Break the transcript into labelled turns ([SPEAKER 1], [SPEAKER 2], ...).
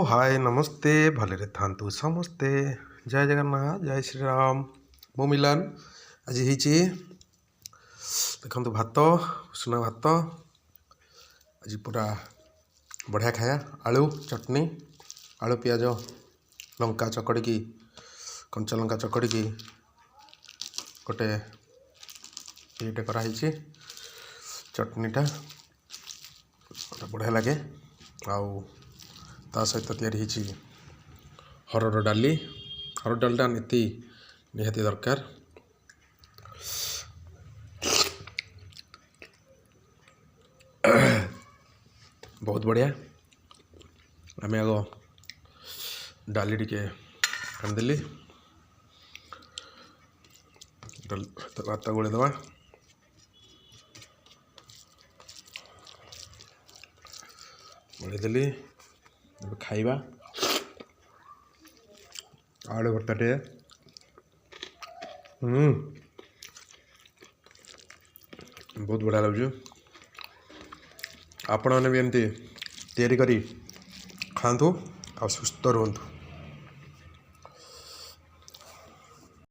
[SPEAKER 1] हाय नमस्ते भले थांतु समस्ते जय जगन्नाथ जय श्री राम मो मिलन आज ही देखो भात उषुना भात आज पूरा बढ़िया खाया आलू चटनी आलू पियाज लंका चकड़ी कंचा लंका चकड़ी गोटे ये कराई चटनीटा बढ़िया लगे आउ ता सहित तैयारी हरड़ डाली हरड़ डालटा नीति निहाती दरकार बहुत बढ़िया आम आग डाली टिके आनीदेली भात गोलेदवा गोलेदेली खाइबा आलू भर्ताटे बहुत बढ़िया लगे आपण मैंने भी एमती तैयारी करी खातु आ सुस्थ रुहतु।